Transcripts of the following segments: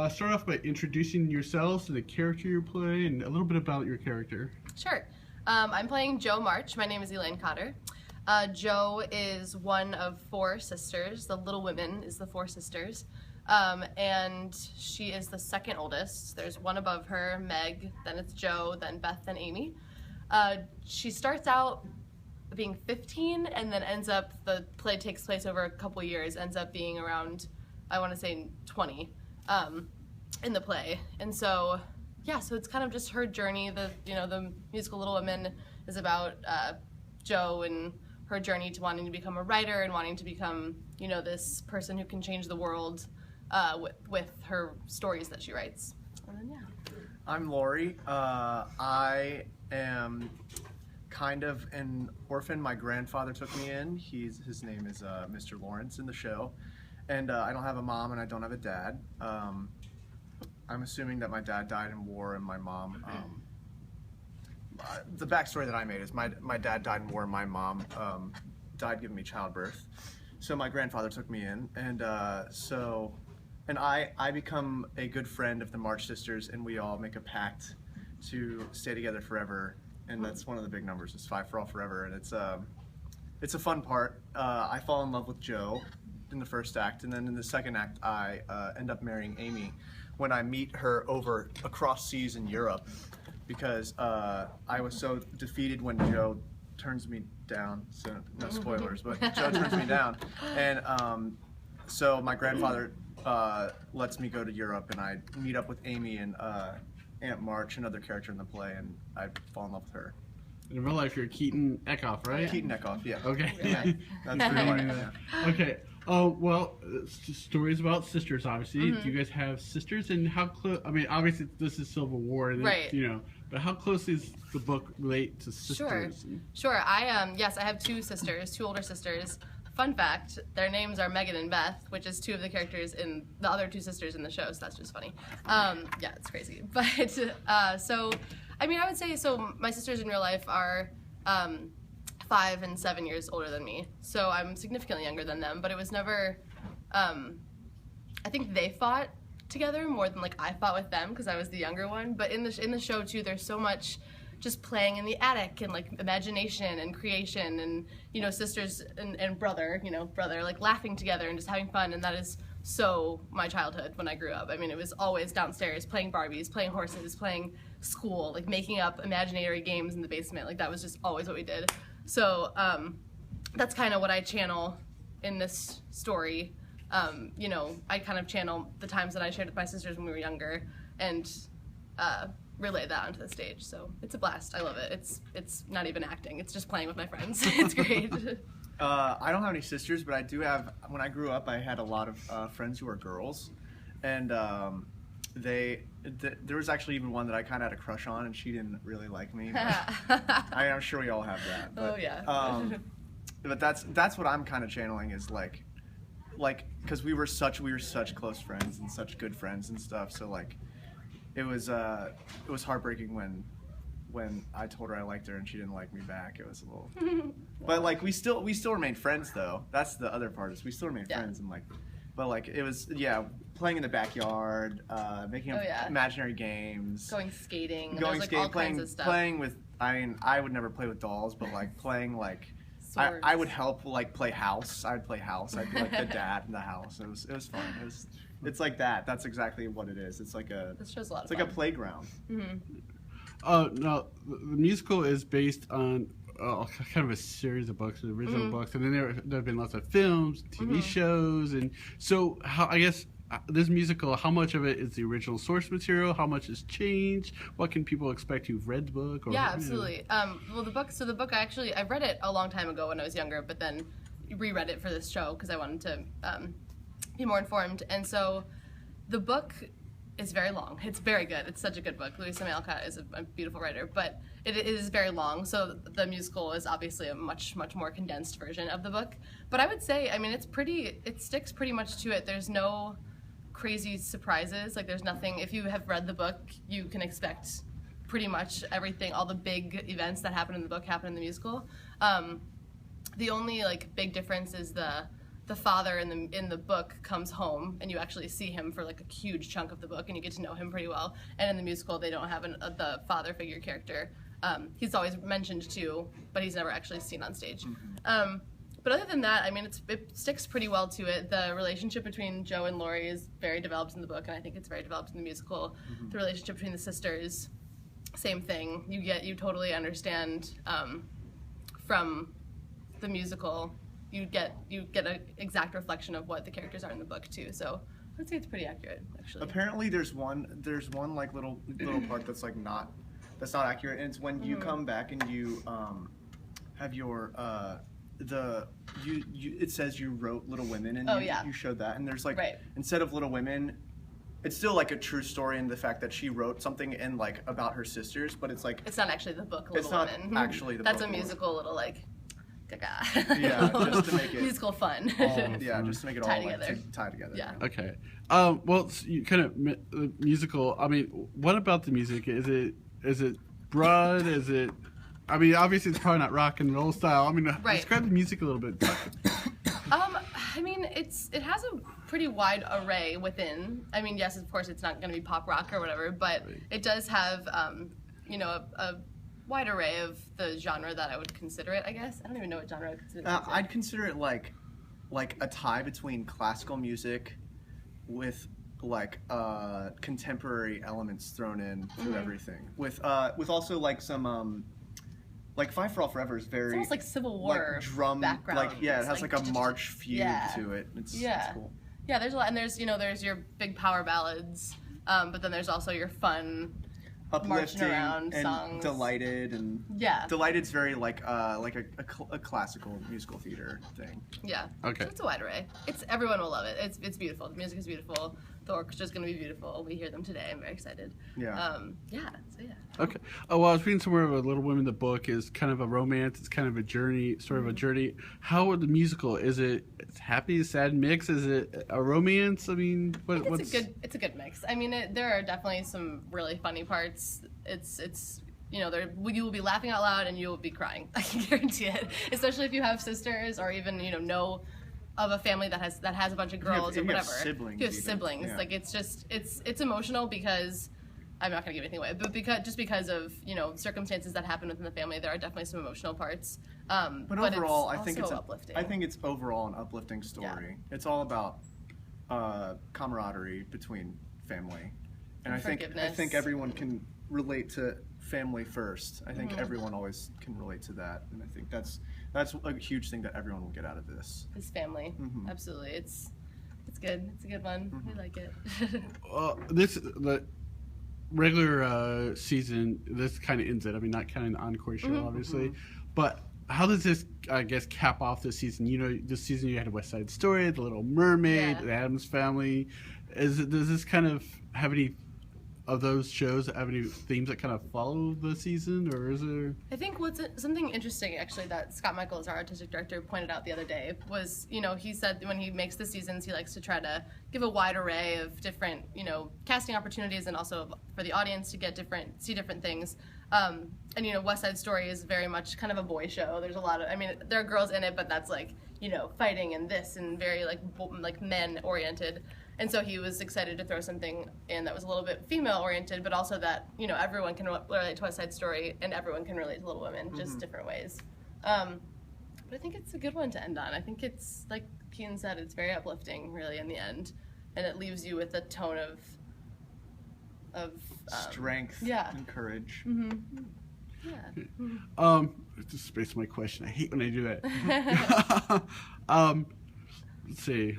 start off by introducing yourselves to the character you play and a little bit about your character. Sure. I'm playing Jo March. My name is Elaine Cotter. Jo is one of 4 sisters. The Little Women is the 4 sisters. And she is the second oldest. There's one above her, Meg, then it's Jo, then Beth, then Amy. She starts out being 15 and then ends up, the play takes place over a couple years, ends up being around, I want to say 20 in the play. And so, yeah, so it's kind of just her journey. The musical Little Women is about Jo and her journey to wanting to become a writer and wanting to become, this person who can change the world with her stories that she writes. And then, yeah. I'm Lori. I am kind of an orphan. My grandfather took me in. His name is Mr. Lawrence in the show. And I don't have a mom and I don't have a dad. I'm assuming that my dad died in war and my mom, the backstory that I made is my dad died in war and my mom died giving me childbirth. So my grandfather took me in, and I become a good friend of the March sisters, and we all make a pact to stay together forever. And that's one of the big numbers, is 5 for all forever, and it's a fun part. I fall in love with Jo in the first act, and then in the second act I end up marrying Amy when I meet her across seas in Europe, because I was so defeated when Jo turns me down, so no spoilers, but Jo turns me down, and so my grandfather lets me go to Europe, and I meet up with Amy and Aunt March, another character in the play, and I fall in love with her. In real life, you're Keaton Eckhoff, right? Keaton Eckhoff, yeah. Okay. Yeah, that's real life, yeah. Okay. Well, stories about sisters, obviously. Do you guys have sisters, and how close? I mean, obviously this is Civil War, and right? But how close is the book relate to sisters? Sure. Yes, I have 2 sisters, 2 older sisters. Fun fact: their names are Megan and Beth, which is 2 of the characters in the other 2 sisters in the show. So that's just funny. Yeah, it's crazy. But so, I mean, I would say so. My sisters in real life are 5 and 7 years older than me, so I'm significantly younger than them, but it was never, I think they fought together more than like I fought with them because I was the younger one, but in the show too, there's so much just playing in the attic and like imagination and creation and, sisters and brother like laughing together and just having fun, and that is so my childhood when I grew up. I mean, it was always downstairs playing Barbies, playing horses, playing school, like making up imaginary games in the basement, like that was just always what we did. So that's kind of what I channel in this story. I kind of channel the times that I shared with my sisters when we were younger and relay that onto the stage. So it's a blast. I love it. It's not even acting. It's just playing with my friends. It's great. I don't have any sisters, but I do have, when I grew up, I had a lot of friends who were girls. And there was actually even one that I kind of had a crush on, and she didn't really like me. I'm sure we all have that. But, oh yeah. But that's what I'm kind of channeling, is like, because we were such close friends and such good friends and stuff. So like, it was heartbreaking when I told her I liked her and she didn't like me back. It was a little, but like we still remained friends though. That's the other part, is we still remained friends, and like. But like it was, playing in the backyard, making up imaginary games, going skating, all kinds of stuff. Playing with. I mean, I would never play with dolls, but like playing like, I would help like play house. I'd play house. I'd be like the dad in the house. It was fun. It's like that. That's exactly what it is. It's like this show's a lot of fun. Like a playground. Now the musical is based on kind of a series of books, original books, and then there have been lots of films, TV shows, and so I guess this musical, how much of it is the original source material? How much has changed? What can people expect who've read the book? Yeah, absolutely. Well, the book I read it a long time ago when I was younger, but then reread it for this show because I wanted to be more informed. And so the book is very long. It's very good. It's such a good book. Louisa May Alcott is a beautiful writer, but it is very long. So the musical is obviously a much more condensed version of the book. But I would say, I mean, it sticks pretty much to it. There's no crazy surprises. Like there's nothing, if you have read the book, you can expect pretty much everything, all the big events that happen in the book happen in the musical. The only like big difference is the the father in the book comes home, and you actually see him for like a huge chunk of the book, and you get to know him pretty well. And in the musical, they don't have the father figure character. He's always mentioned too, but he's never actually seen on stage. But other than that, I mean, it sticks pretty well to it. The relationship between Joe and Laurie is very developed in the book, and I think it's very developed in the musical. The relationship between the sisters, same thing. You totally understand from the musical. You get an exact reflection of what the characters are in the book too. So I'd say it's pretty accurate, actually. Apparently, there's one like little part that's like not accurate, and it's when you come back and you have your it says you wrote Little Women, and you showed that, and there's like instead of Little Women, it's still like a true story in the fact that she wrote something in like about her sisters, but it's like it's not actually the book Little Women. It's not actually the book. That's a musical little like yeah, just to make it musical fun. Just to make it tie all together. Tie together. Yeah. Okay. Well, you kind of musical. I mean, what about the music? Is it broad? Is it? I mean, obviously it's probably not rock and roll style. I mean, describe the music a little bit. I mean, it has a pretty wide array within. I mean, yes, of course, it's not going to be pop rock or whatever, but it does have, a wide array of the genre that I would consider it. I guess I don't even know what genre I would consider it. I'd consider it like a tie between classical music with like contemporary elements thrown in through everything. With also like some. Like Five for All Forever is very... It's almost like Civil War like drum background. Like, yeah, it has like a march fugue to it. It's cool. Yeah, there's a lot, and there's your big power ballads, but then there's also your fun, marching around and songs. Delighted, and Delighted's very like a classical musical theater thing. Yeah. Okay. So it's a wide array. Everyone will love it. It's beautiful. The music is beautiful. The orchestra's going to be beautiful. We hear them today. I'm very excited. Yeah. Okay. Oh, well, I was reading somewhere of Little Women. The book is kind of a romance. It's kind of a journey, sort of a journey. How are the musical? Is it happy, sad mix? Is it a romance? I mean, it's a good mix. I mean, there are definitely some really funny parts. It's you will be laughing out loud and you will be crying. I can guarantee it. Especially if you have sisters or even know of a family that has a bunch of girls or whatever. Siblings. You have siblings. Yeah. Like it's emotional because I'm not gonna give anything away, but because of circumstances that happen within the family, there are definitely some emotional parts. But overall, I think it's uplifting. I think it's overall an uplifting story. Yeah. It's all about camaraderie between family, and I think everyone can relate to family first. I think everyone always can relate to that, and I think that's a huge thing that everyone will get out of this. His family, absolutely. It's good. It's a good one. We like it. The regular season, this kind of ends it. I mean, not counting the encore show, obviously, but how does this, I guess, cap off this season? This season you had West Side Story, The Little Mermaid, The Addams Family. Does this kind of have any of those shows have any themes that kind of follow the season, or is there? I think something interesting actually that Scott Michaels, our artistic director, pointed out the other day was, he said when he makes the seasons, he likes to try to give a wide array of different, casting opportunities, and also for the audience to see different things. And West Side Story is very much kind of a boy show. There's a lot of, there are girls in it, but that's like, fighting and this and very like men oriented. And so he was excited to throw something in that was a little bit female oriented, but also that, everyone can relate to West Side Story and everyone can relate to Little Women, just different ways. But I think it's a good one to end on. I think it's, like Keaton said, it's very uplifting, really, in the end. And it leaves you with a tone of strength and courage. Yeah. Just space my question. I hate when I do that. Let's see.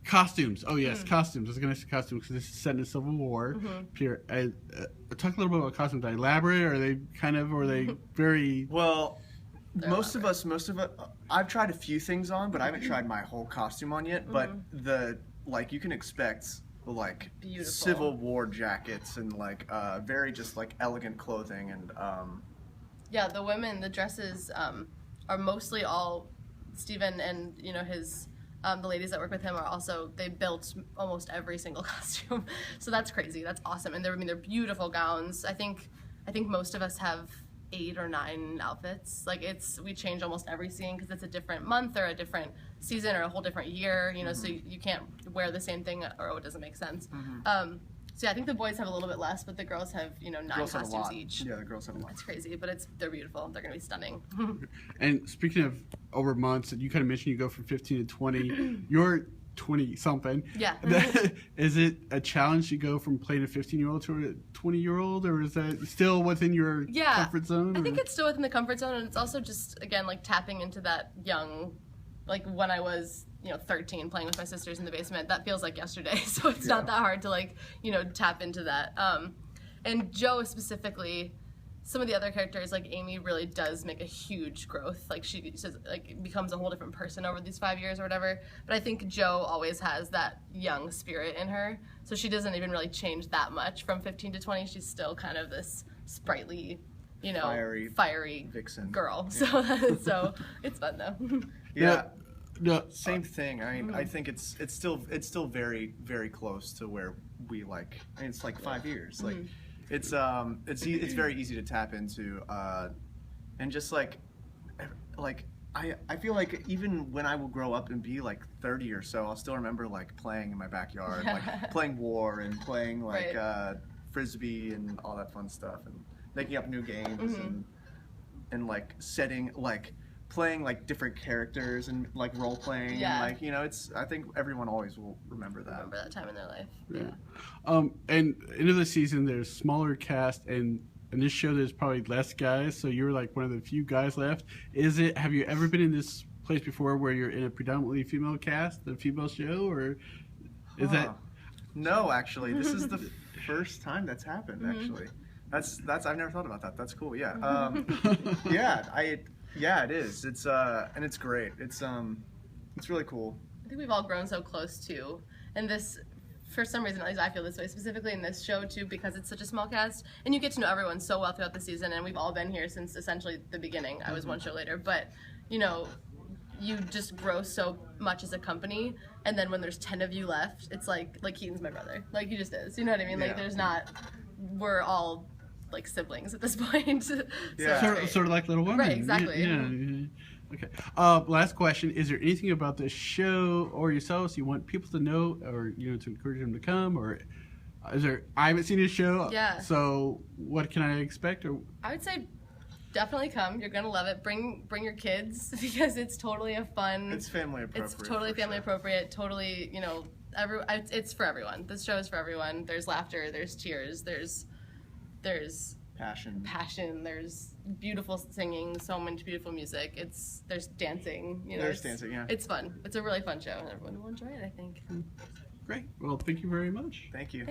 Costumes. Oh yes, costumes. I was going to say costumes because this is set in the Civil War. Talk a little bit about costumes. Are they elaborate? Are they very? Well, most of us. I've tried a few things on, but I haven't tried my whole costume on yet. But you can expect beautiful Civil War jackets and very just elegant clothing and. Yeah, the women, the dresses are mostly all Stephen and his. The ladies that work with him are also, they built almost every single costume. So that's crazy. That's awesome. And they're beautiful gowns. I think most of us have 8 or 9 outfits. We change almost every scene because it's a different month or a different season or a whole different year, you know, so you can't wear the same thing or it doesn't make sense. So yeah, I think the boys have a little bit less, but the girls have, you know, 9 Girls have a costumes lot. each. Yeah, the girls have a lot. It's crazy, but they're beautiful. They're going to be stunning. And speaking of over months, you kind of mentioned you go from 15 to 20. You're 20 something. Yeah. Is it a challenge to go from playing a 15-year-old to a 20-year-old, or is that still within your comfort zone? I think it's still within the comfort zone, and it's also just, again, like tapping into that young, like when I was, you know, 13 playing with my sisters in the basement. That feels like yesterday, so it's not that hard to, like, you know, tap into that. And Joe specifically, some of the other characters, like Amy, really does make a huge growth. Like she says, like becomes a whole different person over these 5 years or whatever. But I think Joe always has that young spirit in her, so she doesn't even really change that much from 15 to 20. She's still kind of this sprightly, you know, fiery vixen girl. So so it's fun though. Yeah. No, Same thing. I mean, I think it's still very, very close to where we like. I mean, it's like 5 years. Like, it's very easy to tap into, and just like I feel like even when I will grow up and be like 30 or so, I'll still remember like playing in my backyard, like playing War and playing like Frisbee and all that fun stuff, and making up new games and like setting like. Playing like different characters and like role playing, and, like, you know, I think everyone always will remember that. Remember that time in their life. And into the season, there's smaller cast, and in this show, there's probably less guys. So you're like one of the few guys left. Have you ever been in this place before where you're in a predominantly female cast, a female show, or is that? No, actually, this is the first time that's happened. Actually, that's I've never thought about that. That's cool. Yeah. Yeah, it is. It's and it's great. It's really cool. I think we've all grown so close too, and this, for some reason, at least I feel this way, specifically in this show too, because it's such a small cast, and you get to know everyone so well throughout the season, and we've all been here since essentially the beginning. I was one show later, but you know, you just grow so much as a company, and then when there's 10 of you left, it's like Keaton's my brother, like he just is. You know what I mean? Like we're all like siblings at this point. Sort of like Little Women. Right, exactly. Yeah. Okay. Last question: is there anything about this show or yourselves you want people to know, or to encourage them to come, or is there? I haven't seen this show. Yeah. So what can I expect? Or I would say definitely come. You're gonna love it. Bring your kids because it's totally a fun. It's family appropriate. It's totally family appropriate. Totally, it's for everyone. This show is for everyone. There's laughter. There's tears. There's passion. There's beautiful singing, so much beautiful music. There's dancing. There's dancing. Yeah. It's fun. It's a really fun show, and everyone will enjoy it, I think. Great. Well, thank you very much. Thank you.